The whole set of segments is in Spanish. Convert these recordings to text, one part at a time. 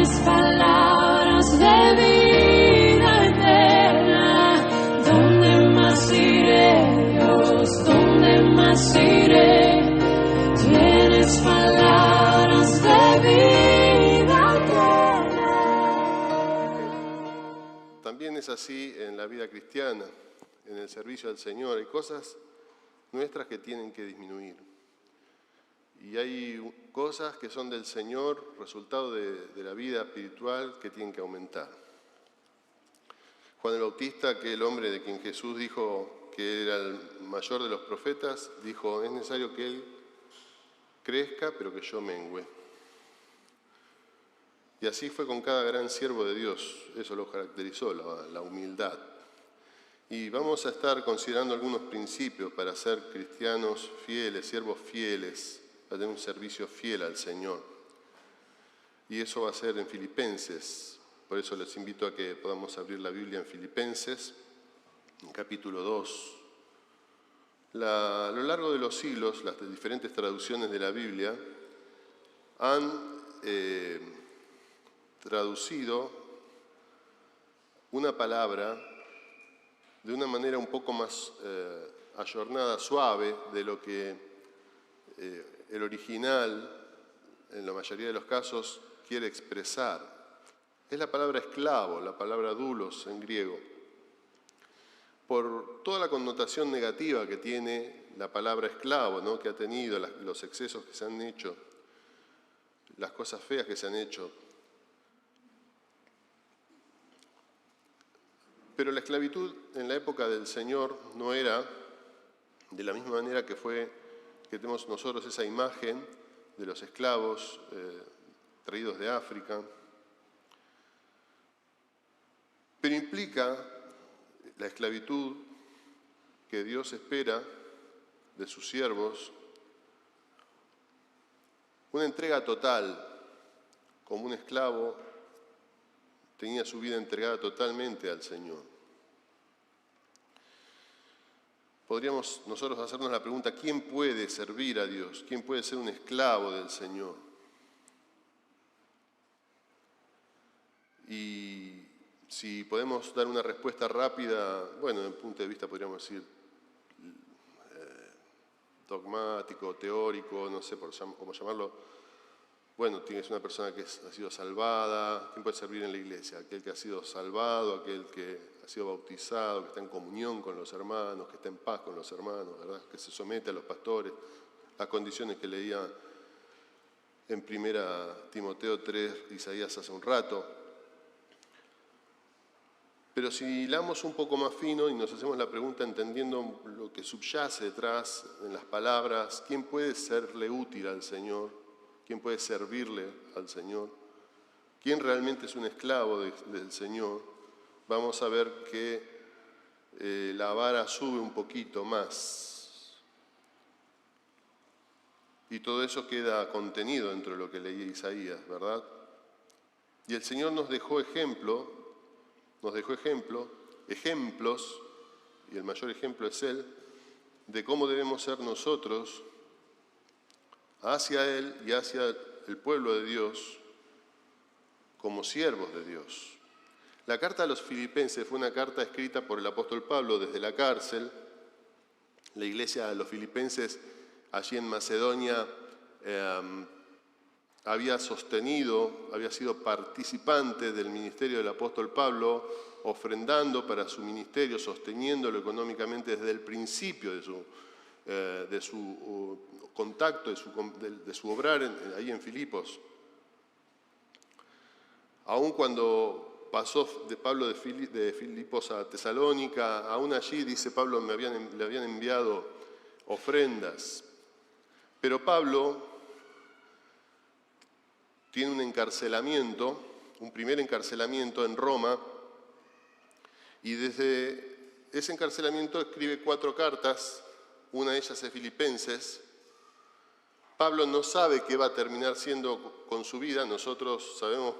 Tienes palabras de vida eterna. ¿Dónde más iré, Dios? ¿Dónde más iré? Tienes palabras de vida eterna. También es así en la vida cristiana, en el servicio al Señor. Hay cosas nuestras que tienen que disminuir. Y hay cosas que son del Señor, resultado de la vida espiritual, que tienen que aumentar. Juan el Bautista, aquel hombre de quien Jesús dijo que era el mayor de los profetas, dijo: es necesario que Él crezca, pero que yo mengüe. Y así fue con cada gran siervo de Dios. Eso lo caracterizó, la humildad. Y vamos a estar considerando algunos principios para ser cristianos fieles, siervos fieles, para tener un servicio fiel al Señor. Y eso va a ser en Filipenses. Por eso les invito a que podamos abrir la Biblia en Filipenses, en capítulo 2. A lo largo de los siglos, las diferentes traducciones de la Biblia han traducido una palabra de una manera un poco más ayornada, suave, de lo que el original, en la mayoría de los casos, quiere expresar. Es la palabra esclavo, la palabra doulos en griego. Por toda la connotación negativa que tiene la palabra esclavo, ¿no?, que ha tenido, los excesos que se han hecho, las cosas feas que se han hecho. Pero la esclavitud en la época del Señor no era de la misma manera que tenemos nosotros esa imagen de los esclavos traídos de África. Pero implica la esclavitud que Dios espera de sus siervos, una entrega total, como un esclavo tenía su vida entregada totalmente al Señor. Podríamos nosotros hacernos la pregunta: ¿quién puede servir a Dios? ¿Quién puede ser un esclavo del Señor? Y si podemos dar una respuesta rápida, bueno, desde el punto de vista podríamos decir dogmático, teórico, no sé cómo llamarlo. Bueno, tienes una persona que ha sido salvada. ¿Quién puede servir en la iglesia? Aquel que ha sido salvado, aquel que ha sido bautizado, que está en comunión con los hermanos, que está en paz con los hermanos, ¿verdad?, que se somete a los pastores, las condiciones que leía en 1 Timoteo 3, Isaías hace un rato. Pero si hilamos un poco más fino y nos hacemos la pregunta entendiendo lo que subyace detrás en las palabras, ¿quién puede serle útil al Señor? ¿Quién puede servirle al Señor? ¿Quién realmente es un esclavo del Señor? Vamos a ver que la vara sube un poquito más. Y todo eso queda contenido dentro de lo que leía Isaías, ¿verdad? Y el Señor nos dejó ejemplos, y el mayor ejemplo es Él, de cómo debemos ser nosotros hacia Él y hacia el pueblo de Dios como siervos de Dios. La carta a los Filipenses fue una carta escrita por el apóstol Pablo desde la cárcel. La iglesia de los Filipenses allí en Macedonia había sido participante del ministerio del apóstol Pablo, ofrendando para su ministerio, sosteniéndolo económicamente desde el principio de su contacto, de su obrar ahí en Filipos. Aun cuando pasó de Pablo de Filipos a Tesalónica, aún allí, dice Pablo, le habían enviado ofrendas. Pero Pablo tiene un primer encarcelamiento en Roma, y desde ese encarcelamiento escribe 4 cartas, una de ellas es Filipenses. Pablo no sabe qué va a terminar siendo con su vida. Nosotros sabemos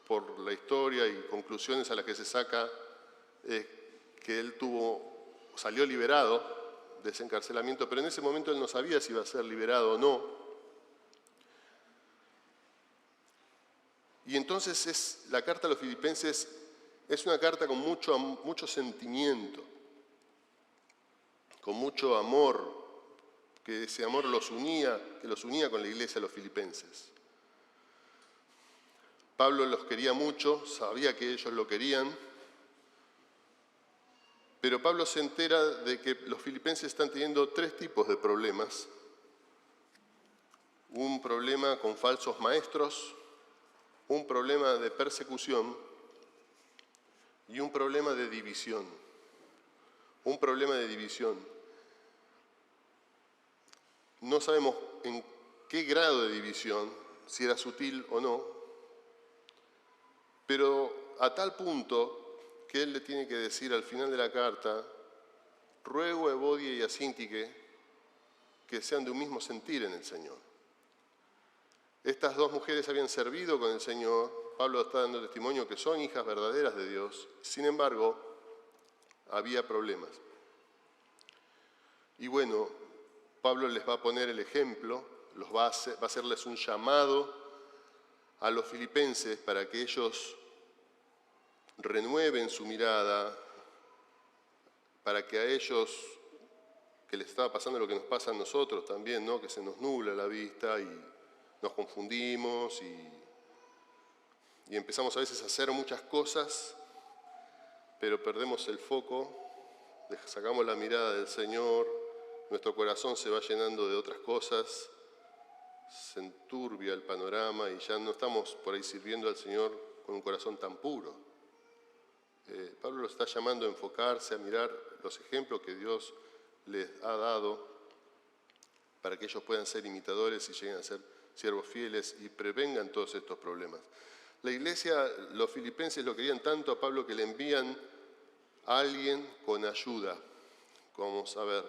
por la historia y conclusiones a las que se saca que él salió liberado de ese encarcelamiento, pero en ese momento él no sabía si iba a ser liberado o no. Y entonces la carta a los filipenses es una carta con mucho sentimiento, con mucho amor, que ese amor que los unía con la iglesia de los filipenses. Pablo los quería mucho, sabía que ellos lo querían, pero Pablo se entera de que los filipenses están teniendo 3 tipos de problemas. Un problema con falsos maestros, un problema de persecución y un problema de división. Un problema de división. No sabemos en qué grado de división, si era sutil o no, pero a tal punto que él le tiene que decir al final de la carta: ruego a Evodia y a Síntique que sean de un mismo sentir en el Señor. Estas 2 mujeres habían servido con el Señor. Pablo está dando testimonio que son hijas verdaderas de Dios. Sin embargo, había problemas. Y bueno, Pablo les va a poner el ejemplo, va a hacerles un llamado a los filipenses para que ellos renueven su mirada, para que a ellos, que les estaba pasando lo que nos pasa a nosotros también, ¿no? Que se nos nubla la vista y nos confundimos y empezamos a veces a hacer muchas cosas, pero perdemos el foco, sacamos la mirada del Señor, nuestro corazón se va llenando de otras cosas, se enturbia el panorama y ya no estamos por ahí sirviendo al Señor con un corazón tan puro. Pablo los está llamando a enfocarse, a mirar los ejemplos que Dios les ha dado para que ellos puedan ser imitadores y lleguen a ser siervos fieles y prevengan todos estos problemas. La iglesia, los filipenses lo querían tanto a Pablo que le envían a alguien con ayuda, como vamos a ver.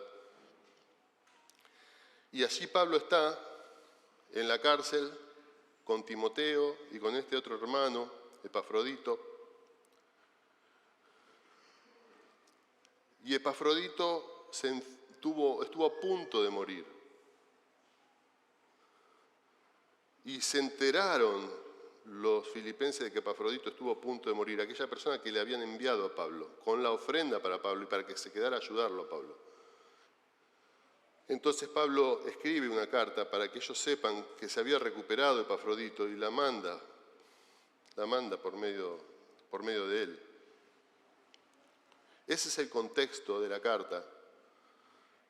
Y allí Pablo está en la cárcel con Timoteo y con este otro hermano, Epafrodito. Y Epafrodito estuvo a punto de morir. Y se enteraron los filipenses de que Epafrodito estuvo a punto de morir, aquella persona que le habían enviado a Pablo, con la ofrenda para Pablo y para que se quedara a ayudarlo a Pablo. Entonces Pablo escribe una carta para que ellos sepan que se había recuperado Epafrodito y la manda por medio de él. Ese es el contexto de la carta.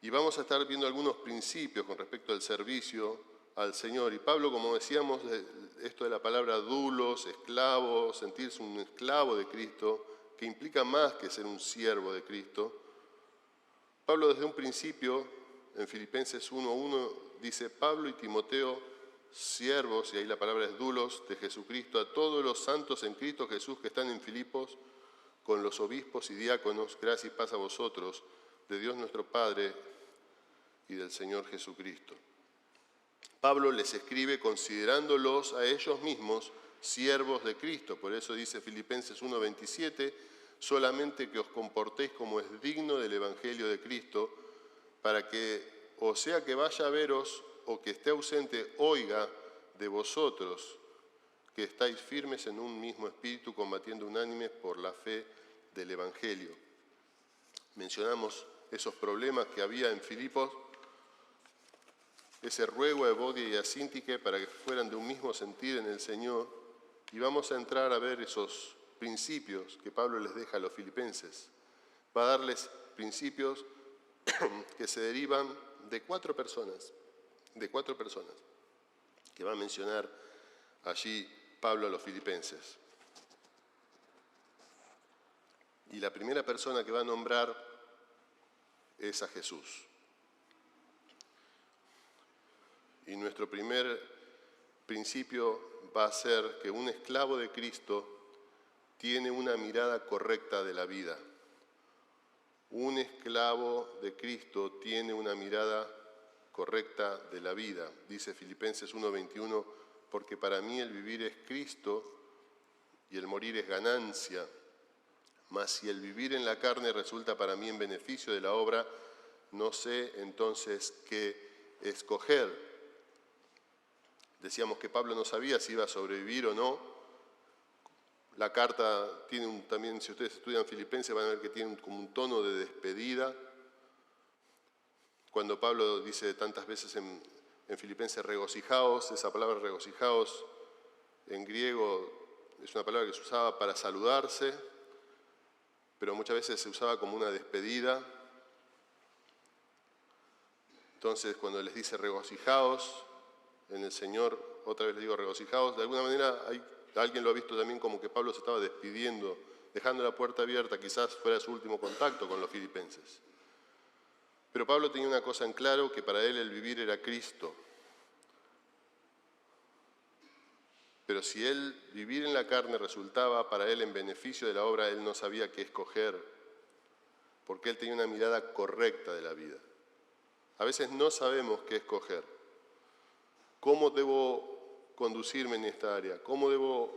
Y vamos a estar viendo algunos principios con respecto al servicio al Señor. Y Pablo, como decíamos, esto de la palabra dulos, esclavo, sentirse un esclavo de Cristo, que implica más que ser un siervo de Cristo. Pablo desde un principio, en Filipenses 1:1, dice: Pablo y Timoteo, siervos, y ahí la palabra es dulos, de Jesucristo, a todos los santos en Cristo Jesús que están en Filipos, con los obispos y diáconos, gracia y paz a vosotros, de Dios nuestro Padre y del Señor Jesucristo. Pablo les escribe considerándolos a ellos mismos siervos de Cristo. Por eso dice Filipenses 1:27, solamente que os comportéis como es digno del Evangelio de Cristo, para que, o sea que vaya a veros o que esté ausente, oiga de vosotros que estáis firmes en un mismo espíritu, combatiendo unánimes por la fe del Evangelio. Mencionamos esos problemas que había en Filipos, ese ruego a Evodia y a Síntique para que fueran de un mismo sentir en el Señor, y vamos a entrar a ver esos principios que Pablo les deja a los filipenses. Va a darles principios que se derivan de cuatro personas, que va a mencionar allí Pablo a los filipenses. Y la primera persona que va a nombrar es a Jesús. Y nuestro primer principio va a ser que un esclavo de Cristo tiene una mirada correcta de la vida. Un esclavo de Cristo tiene una mirada correcta de la vida. Dice Filipenses 1:21, porque para mí el vivir es Cristo y el morir es ganancia. Mas si el vivir en la carne resulta para mí en beneficio de la obra, no sé entonces qué escoger. Decíamos que Pablo no sabía si iba a sobrevivir o no, La carta tiene también, si ustedes estudian Filipenses, van a ver que tiene como un tono de despedida. Cuando Pablo dice tantas veces en Filipenses regocijaos, esa palabra regocijaos en griego es una palabra que se usaba para saludarse, pero muchas veces se usaba como una despedida. Entonces, cuando les dice regocijaos en el Señor, otra vez les digo regocijaos, de alguna manera alguien lo ha visto también como que Pablo se estaba despidiendo, dejando la puerta abierta, quizás fuera su último contacto con los filipenses. Pero Pablo tenía una cosa en claro, que para él el vivir era Cristo. Pero si él vivir en la carne resultaba para él en beneficio de la obra, él no sabía qué escoger, porque él tenía una mirada correcta de la vida. A veces no sabemos qué escoger. ¿Cómo debo conducirme en esta área? ¿Cómo debo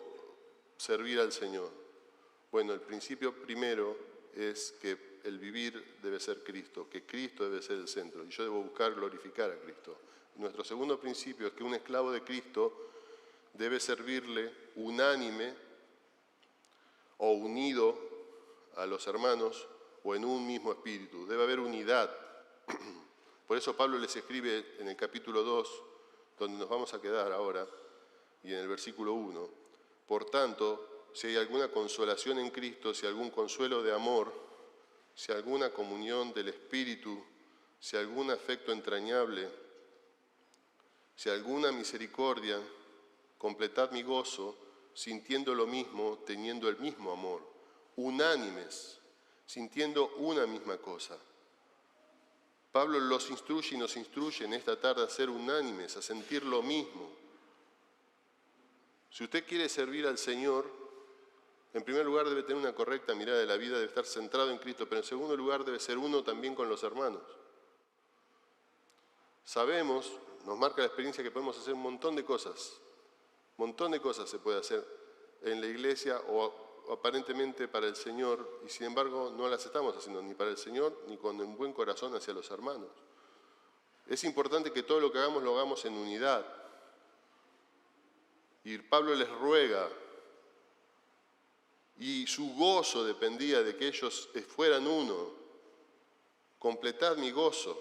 servir al Señor? Bueno, el principio primero es que el vivir debe ser Cristo, que Cristo debe ser el centro, y yo debo buscar glorificar a Cristo. Nuestro segundo principio es que un esclavo de Cristo debe servirle unánime o unido a los hermanos o en un mismo espíritu. Debe haber unidad. Por eso Pablo les escribe en el capítulo 2, donde nos vamos a quedar ahora, y en el versículo 1, por tanto, si hay alguna consolación en Cristo, si algún consuelo de amor, si alguna comunión del Espíritu, si algún afecto entrañable, si alguna misericordia, completad mi gozo, sintiendo lo mismo, teniendo el mismo amor, unánimes, sintiendo una misma cosa. Pablo los instruye y nos instruye en esta tarde a ser unánimes, a sentir lo mismo. Si usted quiere servir al Señor, en primer lugar debe tener una correcta mirada de la vida, debe estar centrado en Cristo, pero en segundo lugar debe ser uno también con los hermanos. Sabemos, nos marca la experiencia que podemos hacer un montón de cosas se puede hacer en la iglesia o aparentemente para el Señor, y sin embargo no las estamos haciendo ni para el Señor ni con un buen corazón hacia los hermanos. Es importante que todo lo que hagamos lo hagamos en unidad. Y Pablo les ruega, y su gozo dependía de que ellos fueran uno. Completad mi gozo.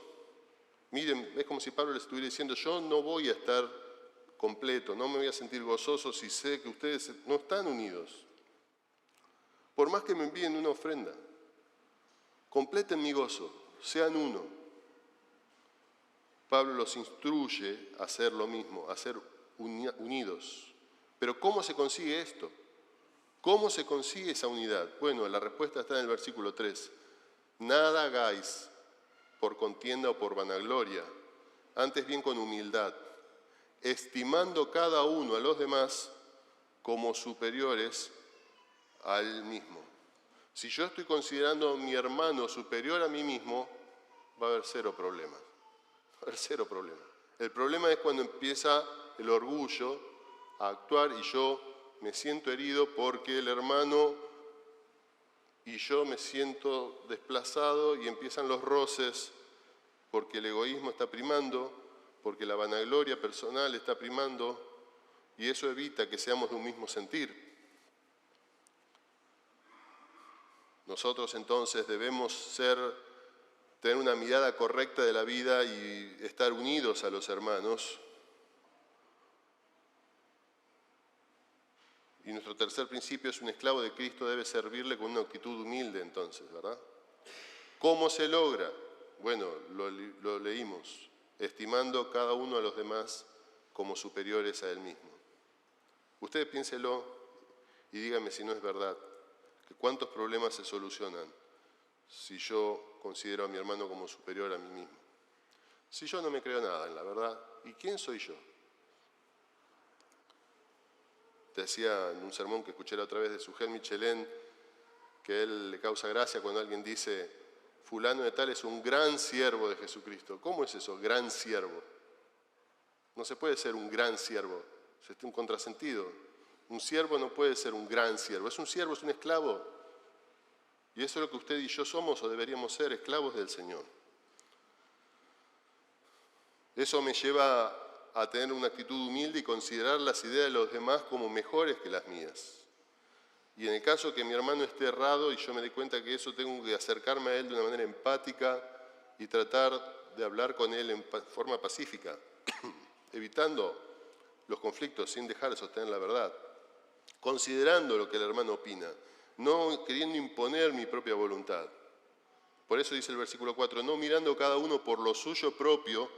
Miren, es como si Pablo les estuviera diciendo, yo no voy a estar completo, no me voy a sentir gozoso si sé que ustedes no están unidos. Por más que me envíen una ofrenda, completen mi gozo, sean uno. Pablo los instruye a hacer lo mismo, a ser unidos. Pero ¿cómo se consigue esto? ¿Cómo se consigue esa unidad? Bueno, la respuesta está en el versículo 3. Nada hagáis por contienda o por vanagloria, antes bien con humildad, estimando cada uno a los demás como superiores a él mismo. Si yo estoy considerando a mi hermano superior a mí mismo, va a haber cero problemas. Va a haber cero problemas. El problema es cuando empieza el orgullo a actuar y yo me siento herido porque el hermano y yo me siento desplazado y empiezan los roces porque el egoísmo está primando, porque la vanagloria personal está primando y eso evita que seamos de un mismo sentir. Nosotros entonces debemos tener una mirada correcta de la vida y estar unidos a los hermanos. Y nuestro tercer principio es un esclavo de Cristo debe servirle con una actitud humilde entonces, ¿verdad? ¿Cómo se logra? Bueno, lo leímos, estimando cada uno a los demás como superiores a él mismo. Usted piénselo y dígame si no es verdad, que cuántos problemas se solucionan si yo considero a mi hermano como superior a mí mismo. Si yo no me creo nada en la verdad, ¿y quién soy yo? Te decía en un sermón que escuché la otra vez de Sujel Michelén, que a él le causa gracia cuando alguien dice, fulano de tal es un gran siervo de Jesucristo. ¿Cómo es eso, gran siervo? No se puede ser un gran siervo, es un contrasentido. Un siervo no puede ser un gran siervo, es un siervo, es un esclavo. Y eso es lo que usted y yo somos o deberíamos ser, esclavos del Señor. Eso me lleva a tener una actitud humilde y considerar las ideas de los demás como mejores que las mías. Y en el caso que mi hermano esté errado y yo me dé cuenta que eso, tengo que acercarme a él de una manera empática y tratar de hablar con él en forma pacífica, evitando los conflictos sin dejar de sostener la verdad, considerando lo que el hermano opina, no queriendo imponer mi propia voluntad. Por eso dice el versículo 4, no mirando cada uno por lo suyo propio,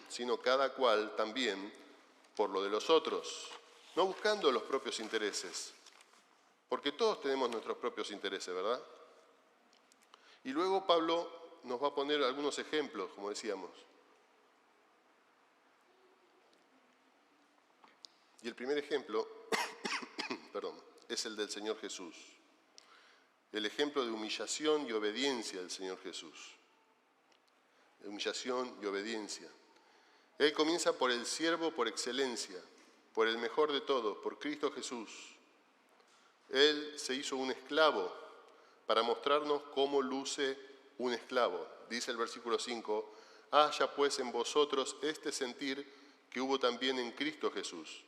sino cada cual también por lo de los otros, no buscando los propios intereses, porque todos tenemos nuestros propios intereses, ¿verdad? Y luego Pablo nos va a poner algunos ejemplos, como decíamos. Y el primer ejemplo, es el del Señor Jesús. El ejemplo de humillación y obediencia del Señor Jesús. Humillación y obediencia. Él comienza por el siervo por excelencia, por el mejor de todos, por Cristo Jesús. Él se hizo un esclavo para mostrarnos cómo luce un esclavo. Dice el versículo 5, haya pues en vosotros este sentir que hubo también en Cristo Jesús,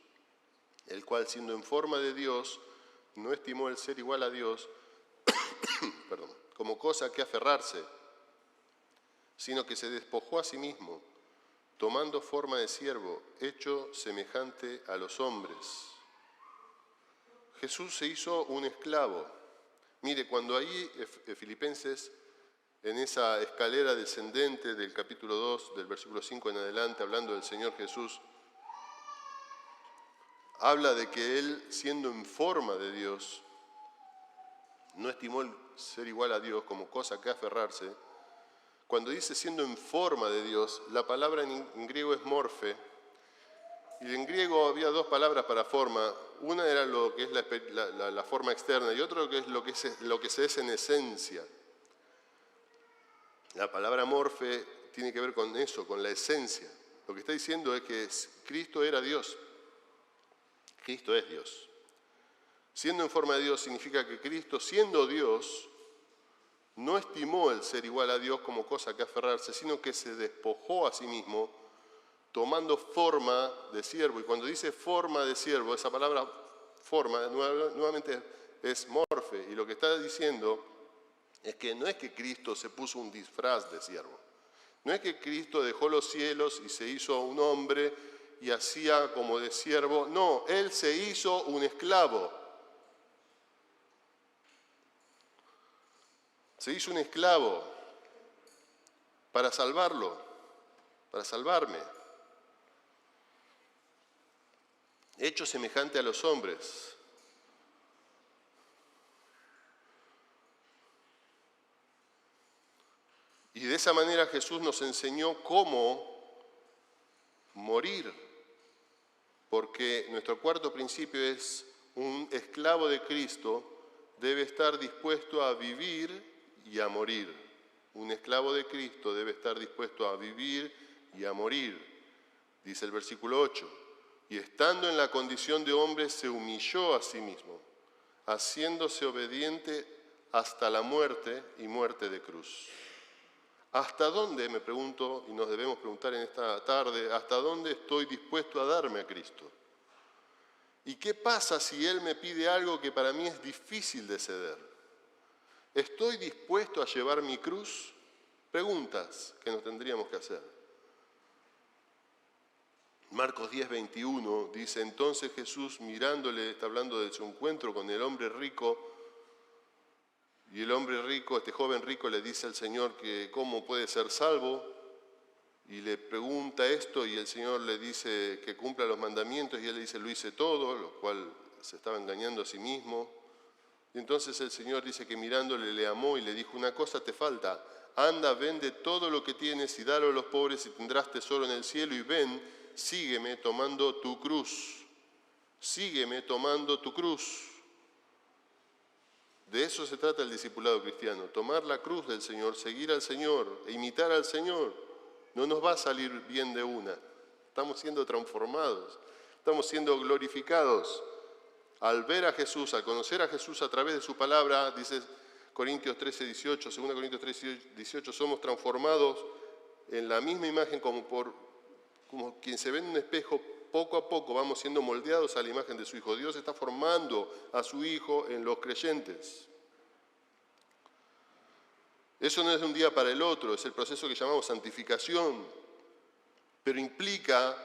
el cual siendo en forma de Dios, no estimó el ser igual a Dios como cosa que aferrarse, sino que se despojó a sí mismo, tomando forma de siervo, hecho semejante a los hombres. Jesús se hizo un esclavo. Mire, cuando ahí Filipenses, en esa escalera descendente del capítulo 2, del versículo 5 en adelante, hablando del Señor Jesús, habla de que Él, siendo en forma de Dios, no estimó el ser igual a Dios como cosa que aferrarse. Cuando dice siendo en forma de Dios, la palabra en griego es morfe, y en griego había dos palabras para forma. Una era lo que es la forma externa y otra es lo que se es en esencia. La palabra morfe tiene que ver con eso, con la esencia. Lo que está diciendo es que Cristo era Dios. Cristo es Dios. Siendo en forma de Dios significa que Cristo, siendo Dios, no estimó el ser igual a Dios como cosa que aferrarse, sino que se despojó a sí mismo, tomando forma de siervo. Y cuando dice forma de siervo, esa palabra forma nuevamente es morfe. Y lo que está diciendo es que no es que Cristo se puso un disfraz de siervo. No es que Cristo dejó los cielos y se hizo un hombre y hacía como de siervo. No, Él se hizo un esclavo. Se hizo un esclavo para salvarlo, para salvarme. Hecho semejante a los hombres. Y de esa manera Jesús nos enseñó cómo morir, porque nuestro cuarto principio es un esclavo de Cristo debe estar dispuesto a vivir y a morir. Un esclavo de Cristo debe estar dispuesto a vivir y a morir. Dice el versículo 8, y estando en la condición de hombre se humilló a sí mismo, haciéndose obediente hasta la muerte y muerte de cruz. ¿Hasta dónde, me pregunto, y nos debemos preguntar en esta tarde, hasta dónde estoy dispuesto a darme a Cristo? ¿Y qué pasa si Él me pide algo que para mí es difícil de ceder? ¿Estoy dispuesto a llevar mi cruz? Preguntas que nos tendríamos que hacer. Marcos 10:21 dice, entonces Jesús mirándole, está hablando de su encuentro con el hombre rico, y el hombre rico, este joven rico, le dice al Señor que cómo puede ser salvo, y le pregunta esto, y el Señor le dice que cumpla los mandamientos, y él le dice, lo hice todo, lo cual se estaba engañando a sí mismo. Y entonces el Señor dice que mirándole le amó y le dijo, una cosa te falta, anda, vende todo lo que tienes y dalo a los pobres y tendrás tesoro en el cielo, y ven, sígueme tomando tu cruz. Sígueme tomando tu cruz. De eso se trata el discipulado cristiano, tomar la cruz del Señor, seguir al Señor e imitar al Señor. No nos va a salir bien de una. Estamos siendo transformados, estamos siendo glorificados. Al ver a Jesús, al conocer a Jesús a través de su palabra, dice Corintios 13:18, 2 Corintios 13:18, somos transformados en la misma imagen como quien se ve en un espejo poco a poco vamos siendo moldeados a la imagen de su Hijo. Dios está formando a su Hijo en los creyentes. Eso no es de un día para el otro, es el proceso que llamamos santificación, pero implica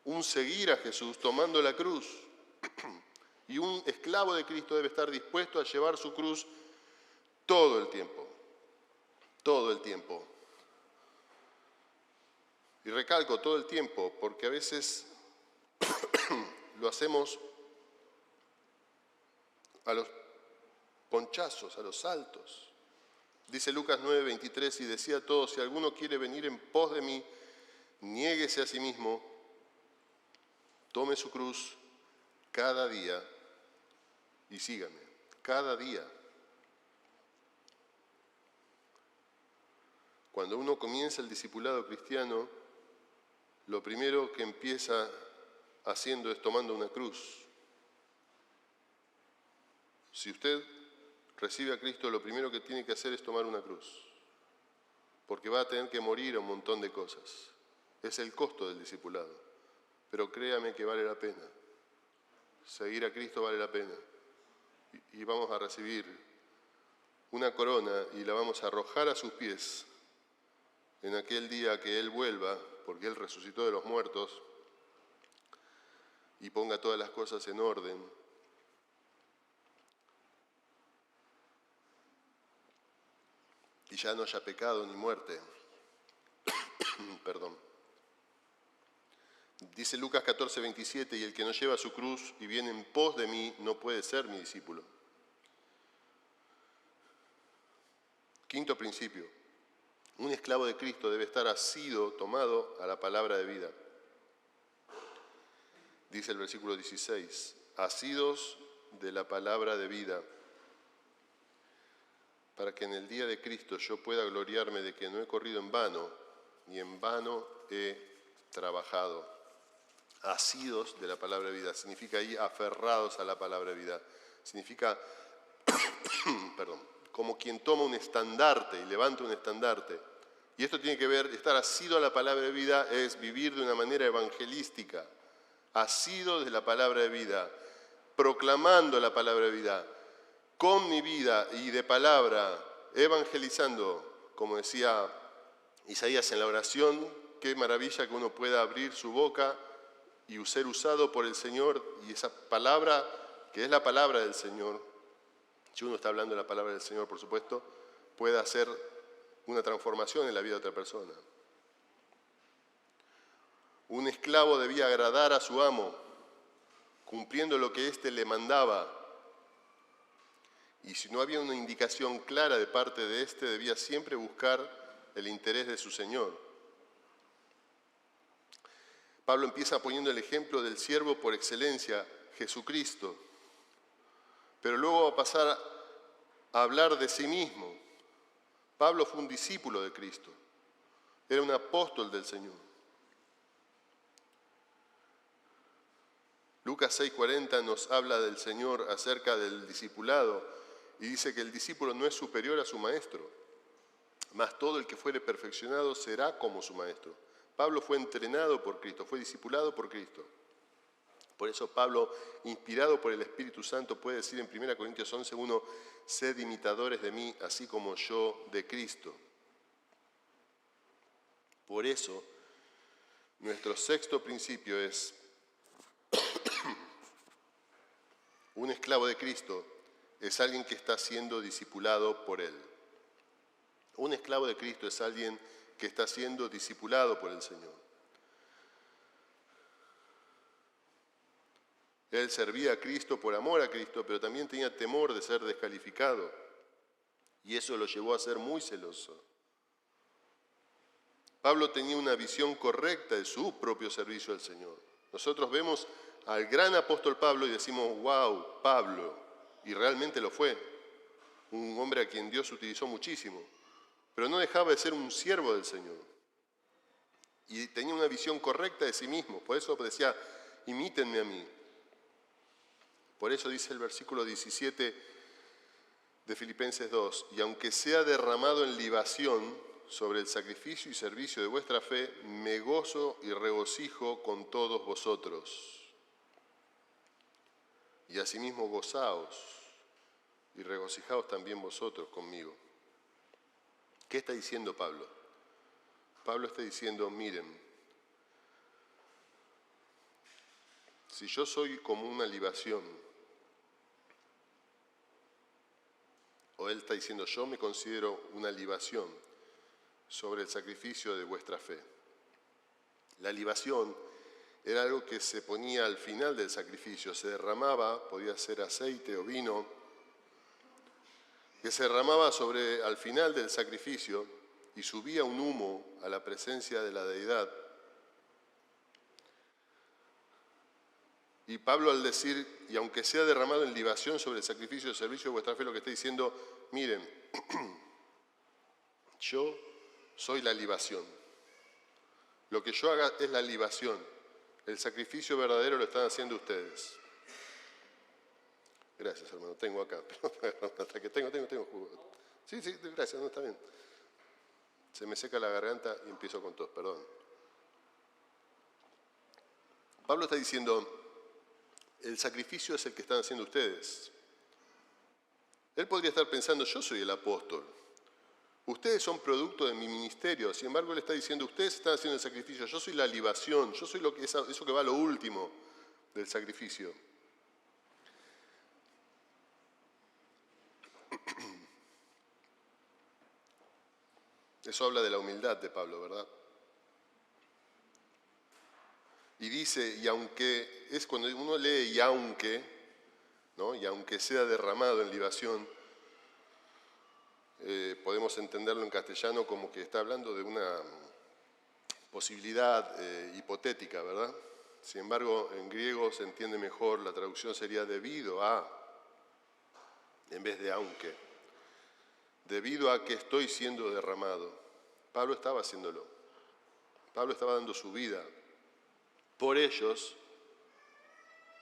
un seguir a Jesús tomando la cruz. Y un esclavo de Cristo debe estar dispuesto a llevar su cruz todo el tiempo. Todo el tiempo. Y recalco todo el tiempo, porque a veces lo hacemos a los ponchazos, a los saltos. Dice Lucas 9:23, y decía a todos, si alguno quiere venir en pos de mí, niéguese a sí mismo, tome su cruz cada día y sígame, cada día. Cuando uno comienza el discipulado cristiano, lo primero que empieza haciendo es tomando una cruz. Si usted recibe a Cristo, lo primero que tiene que hacer es tomar una cruz, porque va a tener que morir a un montón de cosas. Es el costo del discipulado, pero créame que vale la pena. Seguir a Cristo vale la pena. Y vamos a recibir una corona y la vamos a arrojar a sus pies en aquel día que Él vuelva, porque Él resucitó de los muertos, y ponga todas las cosas en orden. Y ya no haya pecado ni muerte. Perdón. Dice Lucas 14:27, y el que no lleva su cruz y viene en pos de mí no puede ser mi discípulo. Quinto principio. Un esclavo de Cristo debe estar asido, tomado a la palabra de vida. Dice el versículo 16, asidos de la palabra de vida, para que en el día de Cristo yo pueda gloriarme de que no he corrido en vano, ni en vano he trabajado. Asidos de la palabra de vida, significa ahí aferrados a la palabra de vida. Significa, como quien toma un estandarte y levanta un estandarte. Y esto tiene que ver, estar asido a la palabra de vida es vivir de una manera evangelística. Asido de la palabra de vida, proclamando la palabra de vida, con mi vida y de palabra, evangelizando, como decía Isaías en la oración, qué maravilla que uno pueda abrir su boca y ser usado por el Señor, y esa palabra, que es la palabra del Señor, si uno está hablando de la palabra del Señor, por supuesto, pueda hacer una transformación en la vida de otra persona. Un esclavo debía agradar a su amo, cumpliendo lo que éste le mandaba. Y si no había una indicación clara de parte de éste, debía siempre buscar el interés de su Señor. Pablo empieza poniendo el ejemplo del siervo por excelencia, Jesucristo. Pero luego va a pasar a hablar de sí mismo. Pablo fue un discípulo de Cristo. Era un apóstol del Señor. Lucas 6:40 nos habla del Señor acerca del discipulado y dice que el discípulo no es superior a su maestro, mas todo el que fuere perfeccionado será como su maestro. Pablo fue entrenado por Cristo, fue discipulado por Cristo. Por eso Pablo, inspirado por el Espíritu Santo, puede decir en 1 Corintios 11:1, sed imitadores de mí, así como yo de Cristo. Por eso, nuestro sexto principio es, un esclavo de Cristo es alguien que está siendo discipulado por Él. Un esclavo de Cristo es alguien que está siendo discipulado por el Señor. Él servía a Cristo por amor a Cristo, pero también tenía temor de ser descalificado. Y eso lo llevó a ser muy celoso. Pablo tenía una visión correcta de su propio servicio al Señor. Nosotros vemos al gran apóstol Pablo y decimos, wow, Pablo, y realmente lo fue. Un hombre a quien Dios utilizó muchísimo, pero no dejaba de ser un siervo del Señor. Y tenía una visión correcta de sí mismo, por eso decía, imítenme a mí. Por eso dice el versículo 17 de Filipenses 2, y aunque sea derramado en libación sobre el sacrificio y servicio de vuestra fe, me gozo y regocijo con todos vosotros. Y asimismo gozaos y regocijaos también vosotros conmigo. ¿Qué está diciendo Pablo? Pablo está diciendo, miren, si yo soy como una libación, o él está diciendo, yo me considero una libación sobre el sacrificio de vuestra fe. La libación era algo que se ponía al final del sacrificio, se derramaba, podía ser aceite o vino, que se derramaba al final del sacrificio y subía un humo a la presencia de la deidad. Y Pablo al decir, y aunque sea derramado en libación sobre el sacrificio y servicio de vuestra fe, lo que está diciendo, miren, yo soy la libación. Lo que yo haga es la libación. El sacrificio verdadero lo están haciendo ustedes. Gracias, hermano. Tengo acá. Hasta que tengo jugo. Sí, gracias. No, está bien. Se me seca la garganta y empiezo con tos. Perdón. Pablo está diciendo, el sacrificio es el que están haciendo ustedes. Él podría estar pensando, yo soy el apóstol. Ustedes son producto de mi ministerio. Sin embargo, él está diciendo, ustedes están haciendo el sacrificio. Yo soy la libación. Yo soy eso que va a lo último del sacrificio. Eso habla de la humildad de Pablo, ¿verdad? Y dice, y aunque, es cuando uno lee y aunque, ¿no? Y aunque sea derramado en libación, podemos entenderlo en castellano como que está hablando de una posibilidad hipotética, ¿verdad? Sin embargo, en griego se entiende mejor, la traducción sería debido a, en vez de aunque. Debido a que estoy siendo derramado. Pablo estaba haciéndolo. Pablo estaba dando su vida por ellos,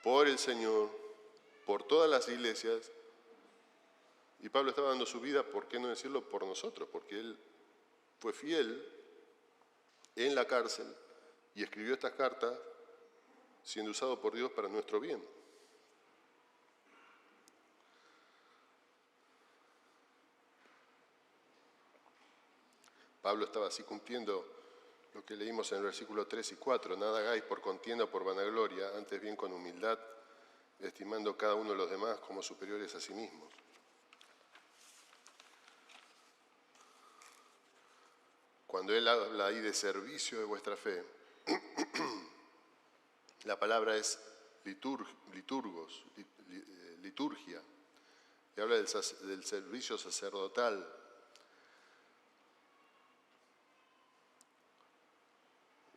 por el Señor, por todas las iglesias. Y Pablo estaba dando su vida, ¿por qué no decirlo? Por nosotros, porque él fue fiel en la cárcel y escribió estas cartas siendo usado por Dios para nuestro bien. Pablo estaba así cumpliendo lo que leímos en el versículo 3 y 4. Nada hagáis por contienda o por vanagloria, antes bien con humildad, estimando cada uno de los demás como superiores a sí mismos. Cuando él habla ahí de servicio de vuestra fe, la palabra es liturgos, liturgia, y habla del servicio sacerdotal.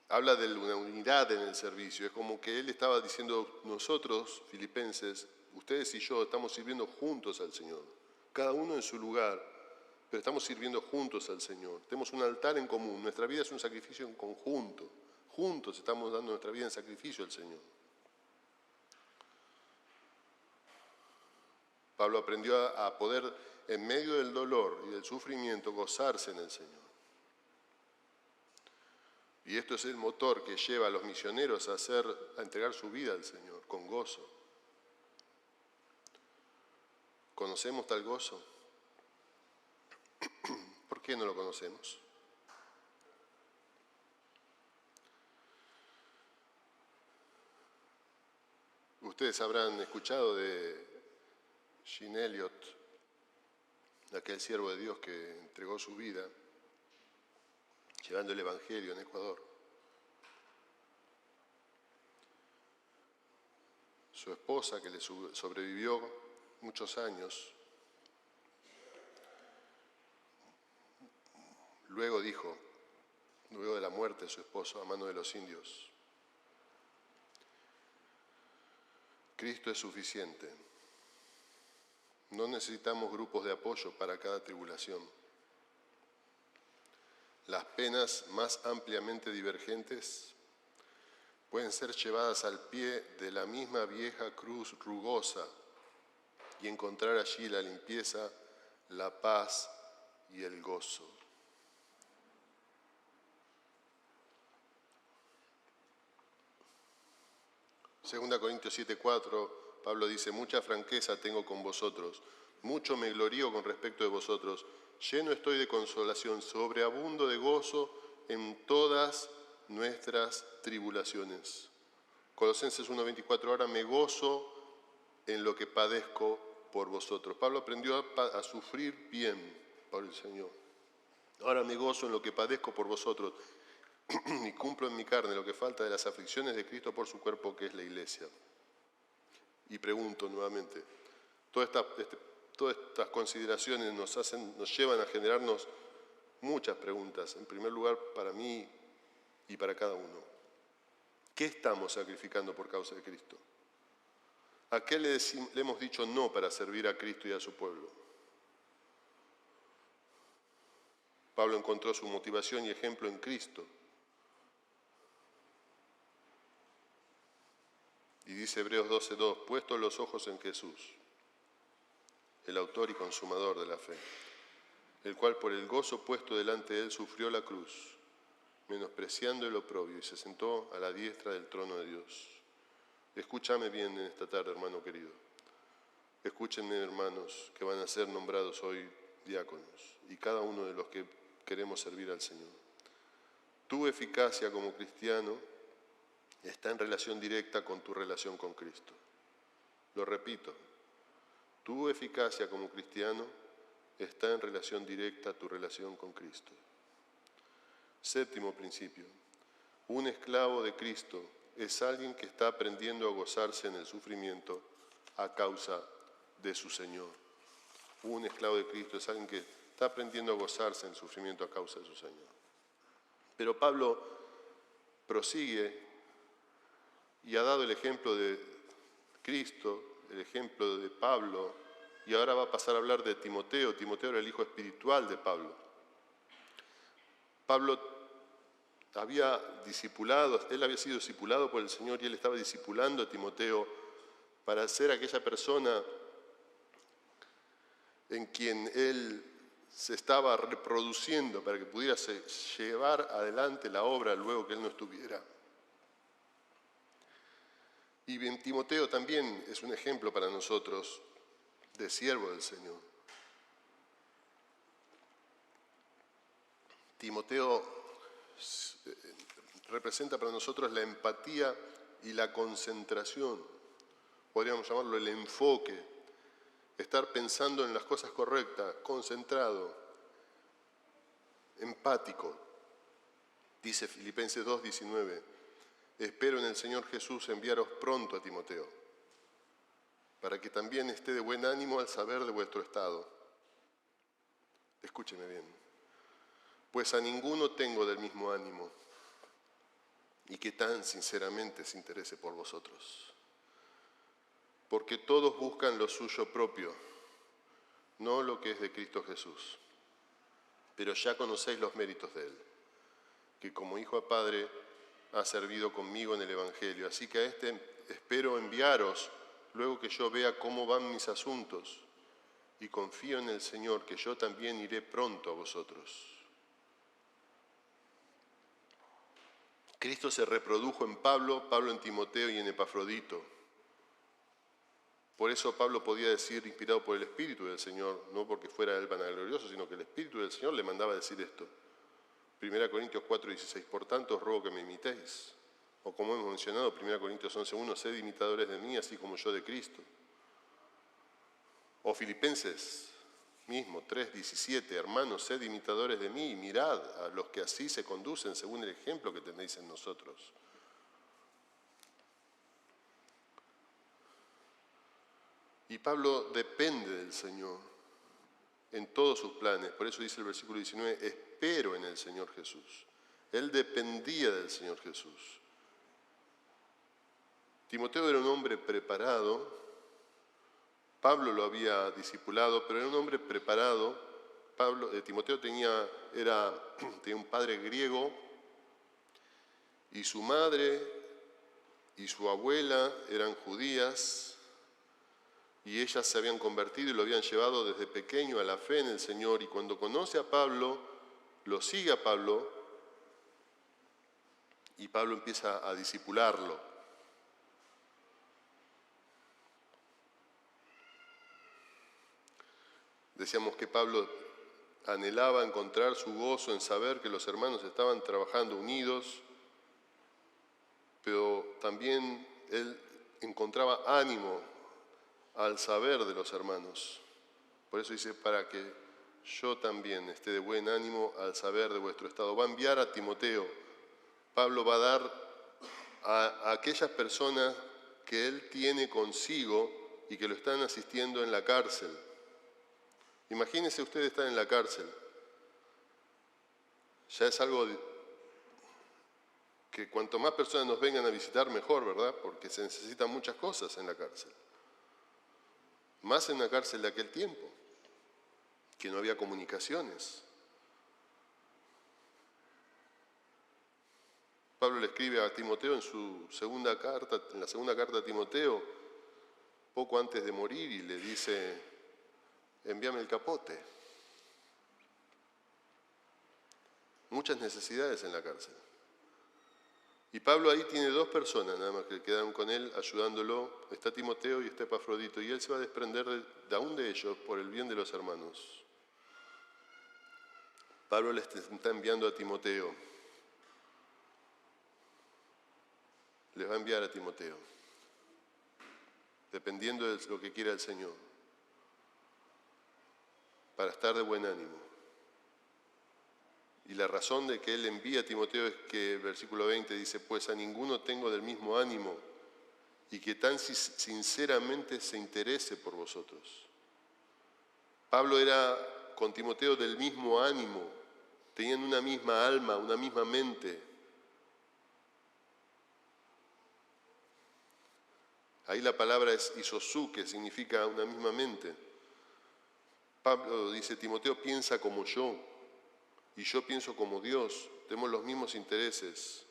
Habla de una unidad en el servicio. Es como que él estaba diciendo, nosotros, filipenses, ustedes y yo estamos sirviendo juntos al Señor. Cada uno en su lugar, pero estamos sirviendo juntos al Señor. Tenemos un altar en común. Nuestra vida es un sacrificio en conjunto. Juntos estamos dando nuestra vida en sacrificio al Señor. Pablo aprendió a poder, en medio del dolor y del sufrimiento, gozarse en el Señor. Y esto es el motor que lleva a los misioneros a entregar su vida al Señor, con gozo. ¿Conocemos tal gozo? ¿Por qué no lo conocemos? Ustedes habrán escuchado de Jim Elliot, aquel siervo de Dios que entregó su vida llevando el Evangelio en Ecuador. Su esposa, que le sobrevivió muchos años, luego dijo, luego de la muerte de su esposo a mano de los indios, Cristo es suficiente. No necesitamos grupos de apoyo para cada tribulación. Las penas más ampliamente divergentes pueden ser llevadas al pie de la misma vieja cruz rugosa y encontrar allí la limpieza, la paz y el gozo. 2 Corintios 7:4, Pablo dice, mucha franqueza tengo con vosotros, mucho me glorío con respecto de vosotros, lleno estoy de consolación, sobreabundo de gozo en todas nuestras tribulaciones. Colosenses 1:24, ahora me gozo en lo que padezco por vosotros. Pablo aprendió a sufrir bien por el Señor. Ahora me gozo en lo que padezco por vosotros y cumplo en mi carne lo que falta de las aflicciones de Cristo por su cuerpo, que es la iglesia. Y pregunto nuevamente, todas estas consideraciones nos llevan a generarnos muchas preguntas. En primer lugar, para mí y para cada uno. ¿Qué estamos sacrificando por causa de Cristo? ¿A qué le hemos dicho no para servir a Cristo y a su pueblo? Pablo encontró su motivación y ejemplo en Cristo. Y dice Hebreos 12:2, puestos los ojos en Jesús, el autor y consumador de la fe, el cual por el gozo puesto delante de él sufrió la cruz, menospreciando el oprobio, y se sentó a la diestra del trono de Dios. Escúchame bien en esta tarde, hermano querido. Escúchenme, hermanos, que van a ser nombrados hoy diáconos, y cada uno de los que queremos servir al Señor. Tu eficacia como cristiano está en relación directa con tu relación con Cristo. Lo repito, tu eficacia como cristiano está en relación directa a tu relación con Cristo. Séptimo principio, un esclavo de Cristo es alguien que está aprendiendo a gozarse en el sufrimiento a causa de su Señor. Un esclavo de Cristo es alguien que está aprendiendo a gozarse en el sufrimiento a causa de su Señor. Pero Pablo prosigue y ha dado el ejemplo de Cristo, el ejemplo de Pablo, y ahora va a pasar a hablar de Timoteo. Timoteo era el hijo espiritual de Pablo. Pablo él había sido discipulado por el Señor y él estaba discipulando a Timoteo para ser aquella persona en quien él se estaba reproduciendo para que pudiera llevar adelante la obra luego que él no estuviera. Y bien, Timoteo también es un ejemplo para nosotros de siervo del Señor. Timoteo representa para nosotros la empatía y la concentración, podríamos llamarlo el enfoque, estar pensando en las cosas correctas, concentrado, empático. Dice Filipenses 2:19, espero en el Señor Jesús enviaros pronto a Timoteo, para que también esté de buen ánimo al saber de vuestro estado. Escúcheme bien, pues a ninguno tengo del mismo ánimo, y que tan sinceramente se interese por vosotros. Porque todos buscan lo suyo propio, no lo que es de Cristo Jesús. Pero ya conocéis los méritos de Él, que como hijo a Padre ha servido conmigo en el Evangelio. Así que a espero enviaros luego que yo vea cómo van mis asuntos, y confío en el Señor que yo también iré pronto a vosotros. Cristo se reprodujo en Pablo, Pablo en Timoteo y en Epafrodito. Por eso Pablo podía decir, inspirado por el Espíritu del Señor, no porque fuera él vanaglorioso, sino que el Espíritu del Señor le mandaba decir esto. 1 Corintios 4:16, por tanto os ruego que me imitéis. O como hemos mencionado, 1 Corintios 11:1, sed imitadores de mí, así como yo de Cristo. O Filipenses mismo, 3:17, hermanos, sed imitadores de mí y mirad a los que así se conducen según el ejemplo que tenéis en nosotros. Y Pablo depende del Señor en todos sus planes. Por eso dice el versículo 19, espero en el Señor Jesús. Él dependía del Señor Jesús. Timoteo era un hombre preparado. Pablo lo había discipulado, pero era un hombre preparado. Timoteo tenía un padre griego y su madre y su abuela eran judías y ellas se habían convertido y lo habían llevado desde pequeño a la fe en el Señor. Y cuando conoce a Pablo, lo sigue a Pablo y Pablo empieza a discipularlo. Decíamos que Pablo anhelaba encontrar su gozo en saber que los hermanos estaban trabajando unidos, pero también él encontraba ánimo al saber de los hermanos. Por eso dice, para que yo también esté de buen ánimo al saber de vuestro estado. Va a enviar a Timoteo. Pablo va a dar a aquellas personas que él tiene consigo y que lo están asistiendo en la cárcel. Imagínense ustedes estar en la cárcel. Ya es algo que cuanto más personas nos vengan a visitar, mejor, ¿verdad? Porque se necesitan muchas cosas en la cárcel. Más en una cárcel de aquel tiempo, que no había comunicaciones. Pablo le escribe a Timoteo en la segunda carta a Timoteo, poco antes de morir, y le dice, envíame el capote. Muchas necesidades en la cárcel. Y Pablo ahí tiene dos personas nada más que quedan con él ayudándolo. Está Timoteo y está Epafrodito, y él se va a desprender de aún de ellos por el bien de los hermanos. Pablo les está enviando a Timoteo. Les va a enviar a Timoteo, dependiendo de lo que quiera el Señor, para estar de buen ánimo. Y la razón de que él envía a Timoteo es que el versículo 20 dice, pues a ninguno tengo del mismo ánimo y que tan sinceramente se interese por vosotros. Pablo era con Timoteo del mismo ánimo, tenían una misma alma, una misma mente. Ahí la palabra es isosú, que significa una misma mente. Pablo dice, Timoteo piensa como yo, y yo pienso como Dios, tenemos los mismos intereses.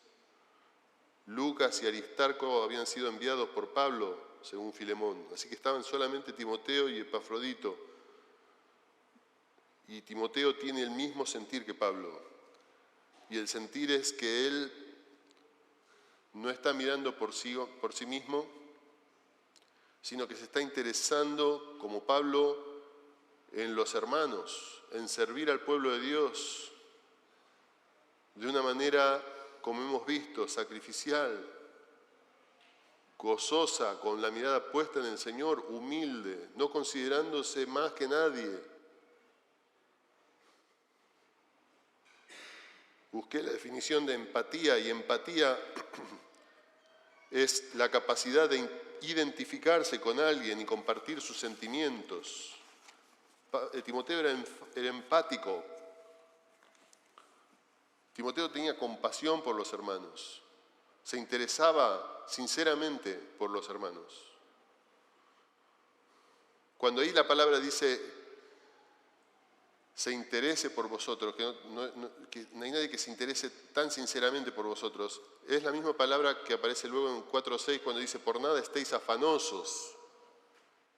Lucas y Aristarco habían sido enviados por Pablo, según Filemón, así que estaban solamente Timoteo y Epafrodito. Y Timoteo tiene el mismo sentir que Pablo, y el sentir es que él no está mirando por sí mismo, sino que se está interesando, como Pablo, en los hermanos, en servir al pueblo de Dios, de una manera, como hemos visto, sacrificial, gozosa, con la mirada puesta en el Señor, humilde, no considerándose más que nadie. Busqué la definición de empatía, y empatía es la capacidad de identificarse con alguien y compartir sus sentimientos. Timoteo era empático. Timoteo tenía compasión por los hermanos. Se interesaba sinceramente por los hermanos. Cuando ahí la palabra dice, se interese por vosotros, que no hay nadie que se interese tan sinceramente por vosotros, es la misma palabra que aparece luego en 4:6 cuando dice, por nada estéis afanosos.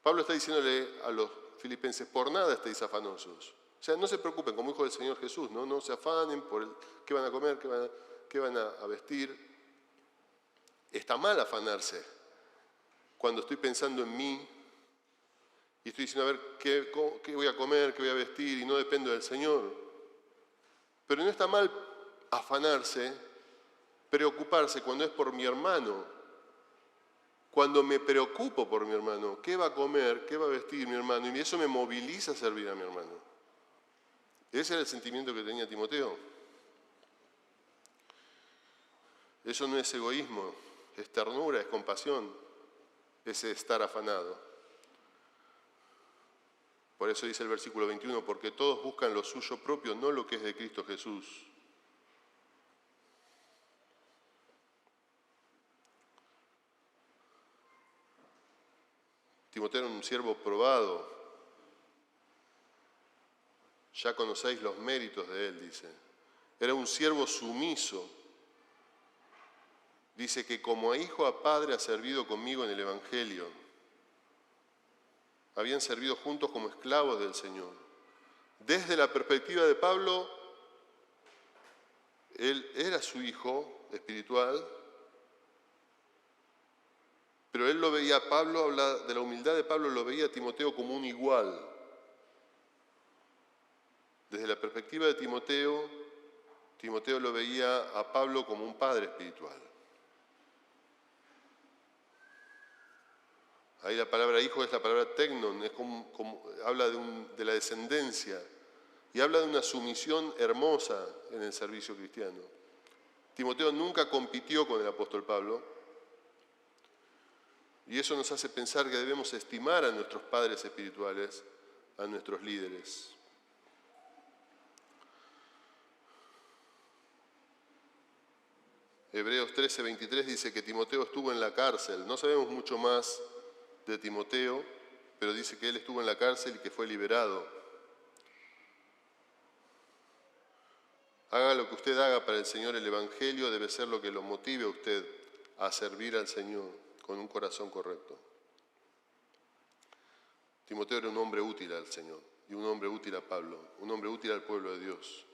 Pablo está diciéndole a los filipenses, por nada estéis afanosos. O sea, no se preocupen, como hijo del Señor Jesús, no se afanen por qué van a comer, qué van a vestir. Está mal afanarse cuando estoy pensando en mí y estoy diciendo, a ver, ¿qué voy a comer, qué voy a vestir? Y no dependo del Señor. Pero no está mal afanarse, preocuparse cuando es por mi hermano. Cuando me preocupo por mi hermano, ¿qué va a comer, qué va a vestir mi hermano? Y eso me moviliza a servir a mi hermano. Ese era el sentimiento que tenía Timoteo. Eso no es egoísmo, es ternura, es compasión, ese estar afanado. Por eso dice el versículo 21, porque todos buscan lo suyo propio, no lo que es de Cristo Jesús. Timoteo era un siervo probado. Ya conocéis los méritos de él, dice. Era un siervo sumiso. Dice que como a hijo a padre ha servido conmigo en el Evangelio. Habían servido juntos como esclavos del Señor. Desde la perspectiva de Pablo, él era su hijo espiritual, pero él lo veía, Pablo habla de la humildad de Pablo, lo veía a Timoteo como un igual. Desde la perspectiva de Timoteo, Timoteo lo veía a Pablo como un padre espiritual. Ahí la palabra hijo es la palabra tecnon, es habla de la descendencia y habla de una sumisión hermosa en el servicio cristiano. Timoteo nunca compitió con el apóstol Pablo y eso nos hace pensar que debemos estimar a nuestros padres espirituales, a nuestros líderes. Hebreos 13:23 dice que Timoteo estuvo en la cárcel. No sabemos mucho más de Timoteo, pero dice que él estuvo en la cárcel y que fue liberado. Haga lo que usted haga para el Señor, el Evangelio debe ser lo que lo motive a usted a servir al Señor con un corazón correcto. Timoteo era un hombre útil al Señor y un hombre útil a Pablo, un hombre útil al pueblo de Dios.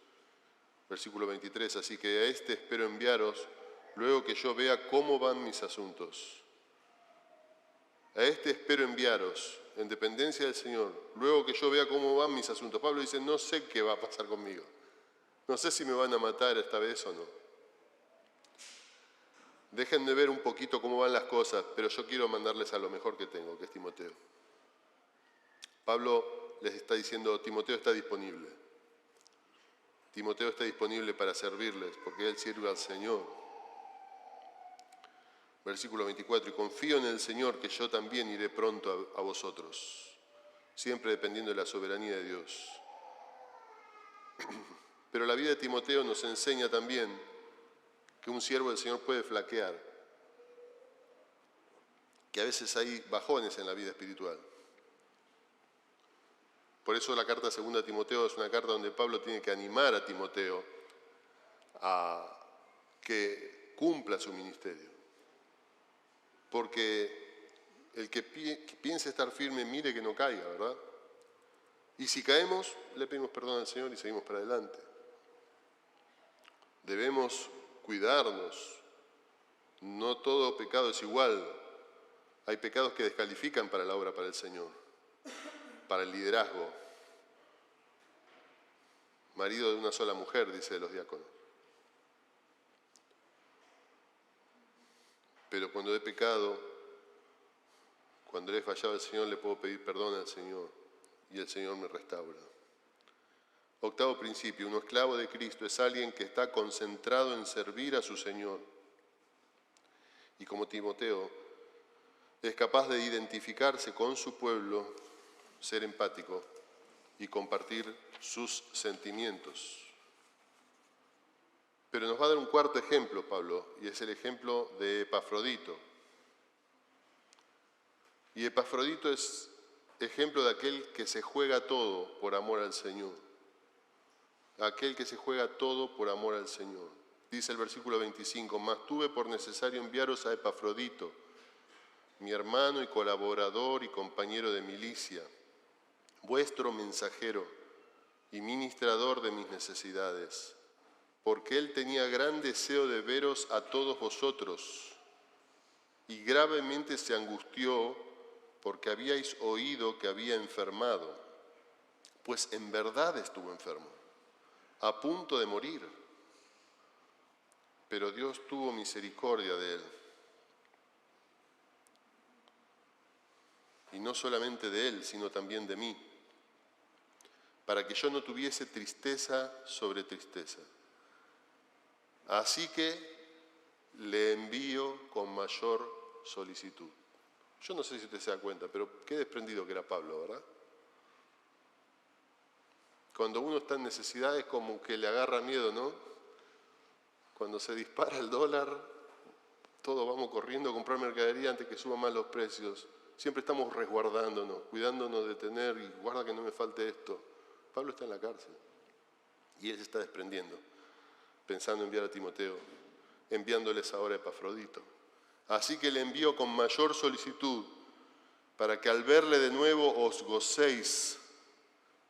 Versículo 23, así que a este espero enviaros luego que yo vea cómo van mis asuntos. A este espero enviaros, en dependencia del Señor, luego que yo vea cómo van mis asuntos. Pablo dice, no sé qué va a pasar conmigo. No sé si me van a matar esta vez o no. Déjenme ver un poquito cómo van las cosas, pero yo quiero mandarles a lo mejor que tengo, que es Timoteo. Pablo les está diciendo, Timoteo está disponible. Timoteo está disponible para servirles, porque él sirve al Señor. Versículo 24, y confío en el Señor que yo también iré pronto a vosotros, siempre dependiendo de la soberanía de Dios. Pero la vida de Timoteo nos enseña también que un siervo del Señor puede flaquear, que a veces hay bajones en la vida espiritual. Por eso la carta segunda a Timoteo es una carta donde Pablo tiene que animar a Timoteo a que cumpla su ministerio. Porque el que piense estar firme, mire que no caiga, ¿verdad? Y si caemos, le pedimos perdón al Señor y seguimos para adelante. Debemos cuidarnos. No todo pecado es igual. Hay pecados que descalifican para la obra para el Señor, para el liderazgo. Marido de una sola mujer, dice de los diáconos. Pero cuando he pecado, cuando le he fallado al Señor, le puedo pedir perdón al Señor y el Señor me restaura. Octavo principio, un esclavo de Cristo es alguien que está concentrado en servir a su Señor. Y como Timoteo, es capaz de identificarse con su pueblo, ser empático y compartir sus sentimientos. Pero nos va a dar un cuarto ejemplo, Pablo, y es el ejemplo de Epafrodito. Y Epafrodito es ejemplo de aquel que se juega todo por amor al Señor. Aquel que se juega todo por amor al Señor. Dice el versículo 25, mas tuve por necesario enviaros a Epafrodito, mi hermano y colaborador y compañero de milicia, vuestro mensajero y ministrador de mis necesidades, porque él tenía gran deseo de veros a todos vosotros y gravemente se angustió porque habíais oído que había enfermado, pues en verdad estuvo enfermo, a punto de morir. Pero Dios tuvo misericordia de él. Y no solamente de él, sino también de mí, para que yo no tuviese tristeza sobre tristeza. Así que le envío con mayor solicitud. Yo no sé si usted se da cuenta, pero qué desprendido que era Pablo, ¿verdad? Cuando uno está en necesidad es como que le agarra miedo, ¿no? Cuando se dispara el dólar, todos vamos corriendo a comprar mercadería antes que suban más los precios. Siempre estamos resguardándonos, cuidándonos de tener, y guarda que no me falte esto. Pablo está en la cárcel y él se está desprendiendo, pensando en enviar a Timoteo, enviándoles ahora a Epafrodito. Así que le envío con mayor solicitud, para que al verle de nuevo os gocéis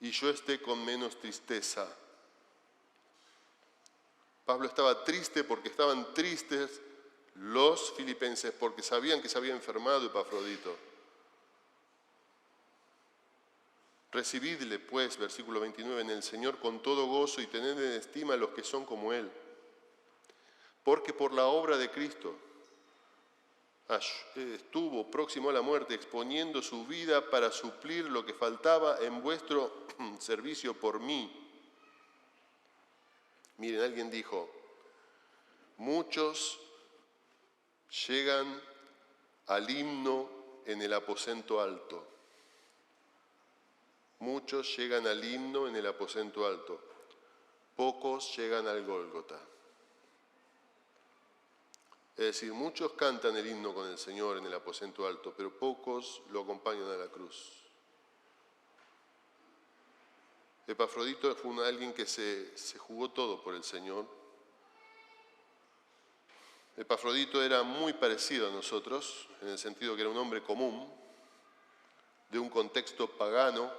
y yo esté con menos tristeza. Pablo estaba triste porque estaban tristes los filipenses, porque sabían que se había enfermado Epafrodito. Recibidle, pues, versículo 29, en el Señor con todo gozo y tened en estima a los que son como Él. Porque por la obra de Cristo estuvo próximo a la muerte, exponiendo su vida para suplir lo que faltaba en vuestro servicio por mí. Miren, alguien dijo, muchos llegan al himno en el aposento alto. Muchos llegan al himno en el aposento alto. Pocos llegan al Gólgota. Es decir, muchos cantan el himno con el Señor en el aposento alto, pero pocos lo acompañan a la cruz. Epafrodito fue alguien que se jugó todo por el Señor. Epafrodito era muy parecido a nosotros, en el sentido que era un hombre común, de un contexto pagano.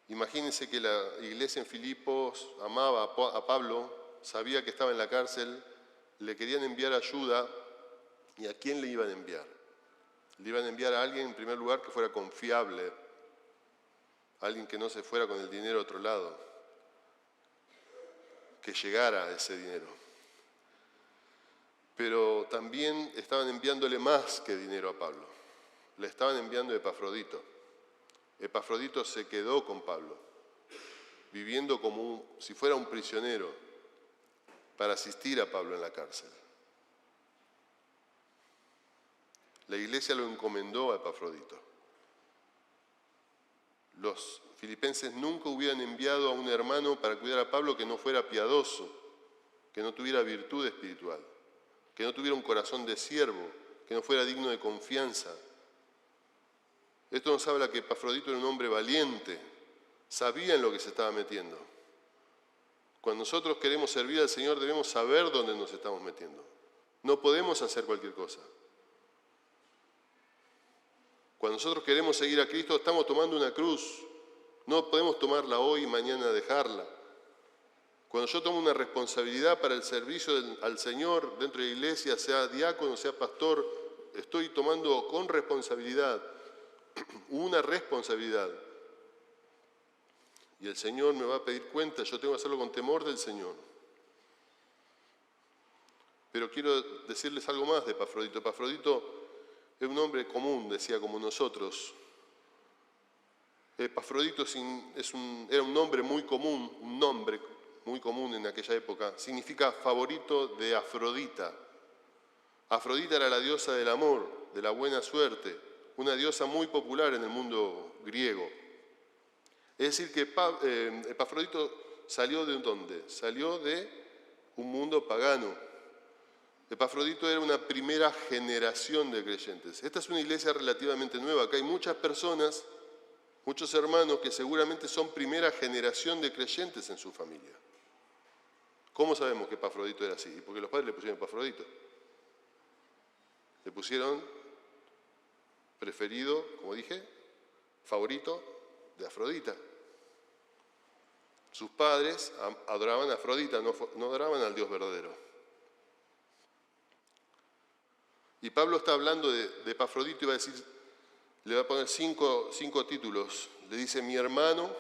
Imagínense que la iglesia en Filipos amaba a Pablo, sabía que estaba en la cárcel, le querían enviar ayuda, ¿y a quién le iban a enviar? Le iban a enviar a alguien, en primer lugar, que fuera confiable, alguien que no se fuera con el dinero a otro lado, que llegara a ese dinero. Pero también estaban enviándole más que dinero a Pablo, le estaban enviando a Epafrodito. Epafrodito se quedó con Pablo, viviendo como si fuera un prisionero, para asistir a Pablo en la cárcel. La iglesia lo encomendó a Epafrodito. Los filipenses nunca hubieran enviado a un hermano para cuidar a Pablo que no fuera piadoso, que no tuviera virtud espiritual, que no tuviera un corazón de siervo, que no fuera digno de confianza. Esto nos habla que Epafrodito era un hombre valiente, sabía en lo que se estaba metiendo. Cuando nosotros queremos servir al Señor debemos saber dónde nos estamos metiendo. No podemos hacer cualquier cosa. Cuando nosotros queremos seguir a Cristo estamos tomando una cruz. No podemos tomarla hoy y mañana dejarla. Cuando yo tomo una responsabilidad para el servicio al Señor dentro de la iglesia, sea diácono, sea pastor, estoy tomando con responsabilidad, una responsabilidad. Y el Señor me va a pedir cuenta, yo tengo que hacerlo con temor del Señor. Pero quiero decirles algo más de Epafrodito. Epafrodito es un hombre común, decía, como nosotros. Epafrodito era un nombre muy común en aquella época. Significa favorito de Afrodita. Afrodita era la diosa del amor, de la buena suerte, una diosa muy popular en el mundo griego. Es decir, que Epafrodito salió ¿de dónde? Salió de un mundo pagano. Epafrodito era una primera generación de creyentes. Esta es una iglesia relativamente nueva. Acá hay muchas personas, muchos hermanos que seguramente son primera generación de creyentes en su familia. ¿Cómo sabemos que Epafrodito era así? Porque los padres le pusieron Epafrodito. Le pusieron preferido, como dije, favorito de Afrodita. Sus padres adoraban a Afrodita, no adoraban al Dios verdadero. Y Pablo está hablando de Epafrodito y va a decir, le va a poner cinco títulos. Le dice, mi hermano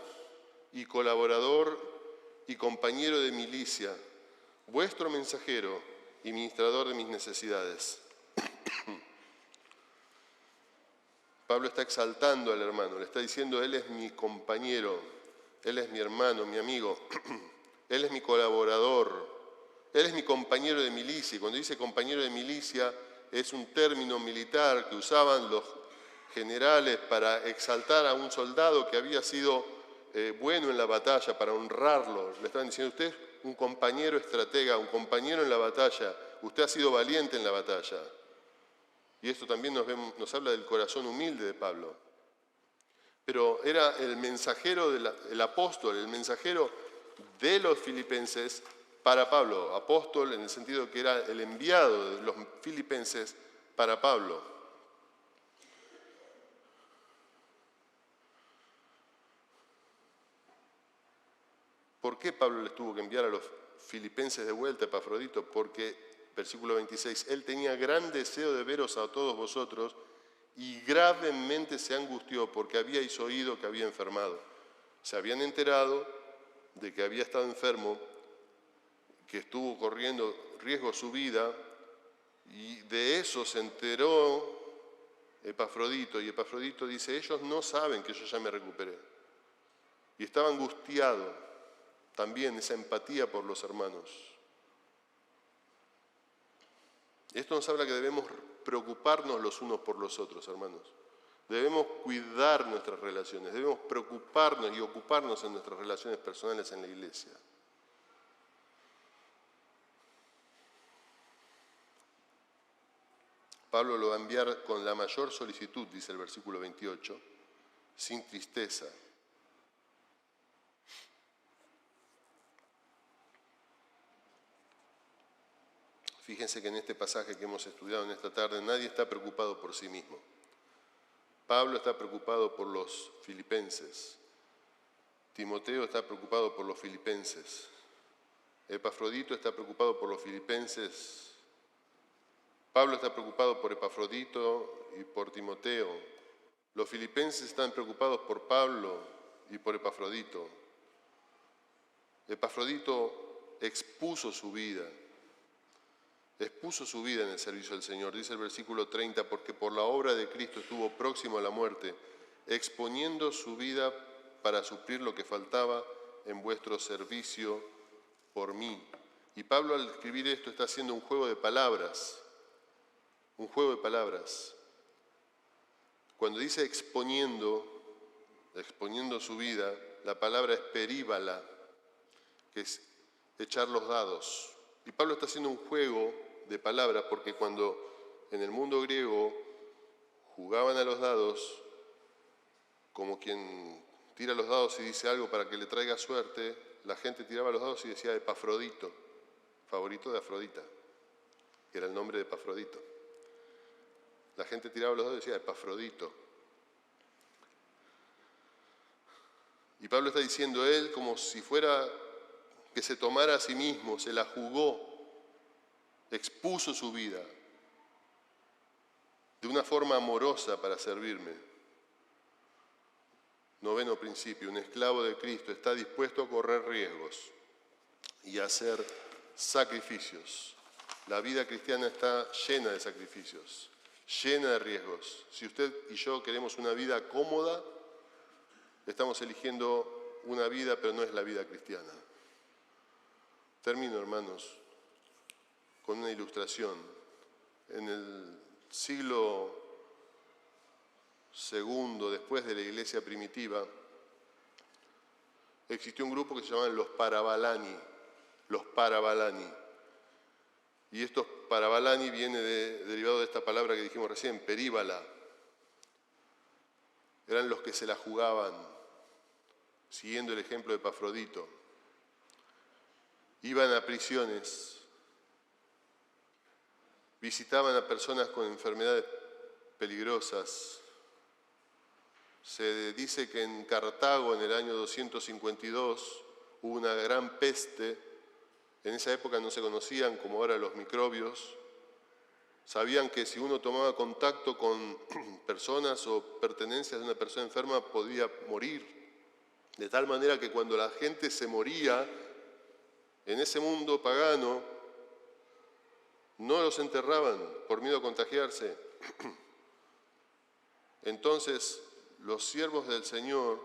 y colaborador y compañero de milicia, vuestro mensajero y ministrador de mis necesidades. Pablo está exaltando al hermano, le está diciendo, él es mi compañero, él es mi hermano, mi amigo, él es mi colaborador, él es mi compañero de milicia. Y cuando dice compañero de milicia, es un término militar que usaban los generales para exaltar a un soldado que había sido bueno en la batalla, para honrarlo. Le estaban diciendo, usted es un compañero estratega, un compañero en la batalla, usted ha sido valiente en la batalla. Y esto también nos habla del corazón humilde de Pablo. Pero era el mensajero, el apóstol, el mensajero de los filipenses para Pablo. Apóstol en el sentido que era el enviado de los filipenses para Pablo. ¿Por qué Pablo les tuvo que enviar a los filipenses de vuelta a Epafrodito? Porque, versículo 26, él tenía gran deseo de veros a todos vosotros y gravemente se angustió porque habíais oído que había enfermado. Se habían enterado de que había estado enfermo, que estuvo corriendo riesgo su vida, y de eso se enteró Epafrodito, y Epafrodito dice, ellos no saben que yo ya me recuperé. Y estaba angustiado también, esa empatía por los hermanos. Esto nos habla que debemos preocuparnos los unos por los otros, hermanos. Debemos cuidar nuestras relaciones, debemos preocuparnos y ocuparnos en nuestras relaciones personales en la iglesia. Pablo lo va a enviar con la mayor solicitud, dice el versículo 28, sin tristeza. Fíjense que en este pasaje que hemos estudiado en esta tarde, nadie está preocupado por sí mismo. Pablo está preocupado por los filipenses. Timoteo está preocupado por los filipenses. Epafrodito está preocupado por los filipenses. Pablo está preocupado por Epafrodito y por Timoteo. Los filipenses están preocupados por Pablo y por Epafrodito. Epafrodito expuso su vida en el servicio del Señor. Dice el versículo 30, porque por la obra de Cristo estuvo próximo a la muerte, exponiendo su vida para suplir lo que faltaba en vuestro servicio por mí. Y Pablo al escribir esto está haciendo un juego de palabras. Cuando dice exponiendo su vida, la palabra es períbala, que es echar los dados. Y Pablo está haciendo un juego de palabras porque cuando en el mundo griego jugaban a los dados, como quien tira los dados y dice algo para que le traiga suerte, la gente tiraba los dados y decía Epafrodito, favorito de Afrodita, que era el nombre de Epafrodito. La gente tiraba los dados y decía Epafrodito. Y Pablo está diciendo él como si fuera que se tomara a sí mismo, se la jugó, expuso su vida de una forma amorosa para servirme. Noveno principio, un esclavo de Cristo está dispuesto a correr riesgos y a hacer sacrificios. La vida cristiana está llena de sacrificios, llena de riesgos. Si usted y yo queremos una vida cómoda, estamos eligiendo una vida, pero no es la vida cristiana. Termino, hermanos, con una ilustración. En el siglo II, después de la iglesia primitiva, existió un grupo que se llamaban los Parabalani. Y estos Parabalani viene derivado de esta palabra que dijimos recién, períbala. Eran los que se la jugaban, siguiendo el ejemplo de Epafrodito. Iban a prisiones, visitaban a personas con enfermedades peligrosas. Se dice que en Cartago, en el año 252, hubo una gran peste. En esa época no se conocían como ahora los microbios. Sabían que si uno tomaba contacto con personas o pertenencias de una persona enferma podía morir. De tal manera que cuando la gente se moría en ese mundo pagano, no los enterraban por miedo a contagiarse. Entonces, los siervos del Señor,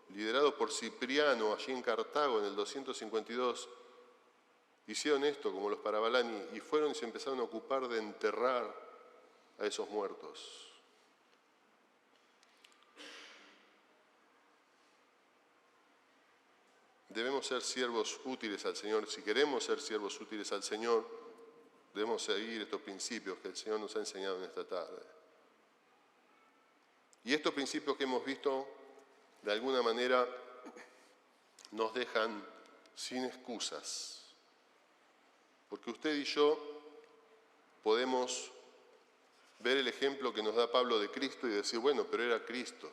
liderados por Cipriano allí en Cartago en el 252, hicieron esto como los Parabalani y fueron y se empezaron a ocupar de enterrar a esos muertos. Debemos ser siervos útiles al Señor. Si queremos ser siervos útiles al Señor, debemos seguir estos principios que el Señor nos ha enseñado en esta tarde. Y estos principios que hemos visto, de alguna manera, nos dejan sin excusas. Porque usted y yo podemos ver el ejemplo que nos da Pablo de Cristo y decir, bueno, pero era Cristo,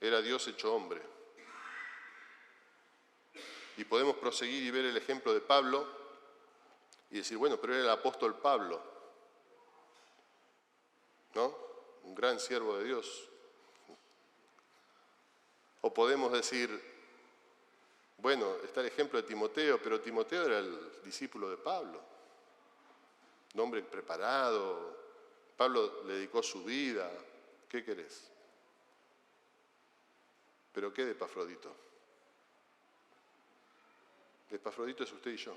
era Dios hecho hombre. Y podemos proseguir y ver el ejemplo de Pablo y decir, bueno, pero era el apóstol Pablo, ¿no? un gran siervo de Dios. O podemos decir, bueno, está el ejemplo de Timoteo, pero Timoteo era el discípulo de Pablo, un hombre preparado. Pablo le dedicó su vida. ¿Qué querés? ¿Pero qué de Epafrodito? Epafrodito es usted y yo.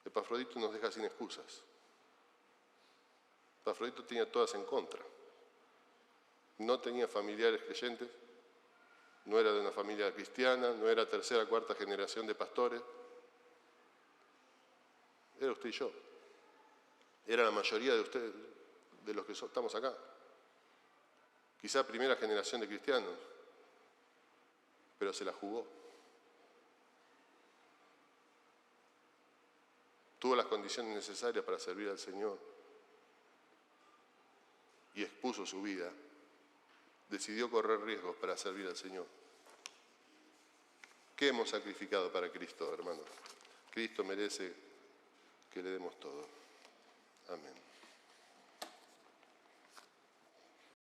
Epafrodito nos deja sin excusas. Epafrodito tenía todas en contra. No tenía familiares creyentes, no era de una familia cristiana, no era tercera, cuarta generación de pastores. Era usted y yo. Era la mayoría de ustedes, de los que estamos acá. Quizá primera generación de cristianos, pero se la jugó. Tuvo las condiciones necesarias para servir al Señor y expuso su vida. Decidió correr riesgos para servir al Señor. ¿Qué hemos sacrificado para Cristo, hermanos? Cristo merece que le demos todo. Amén.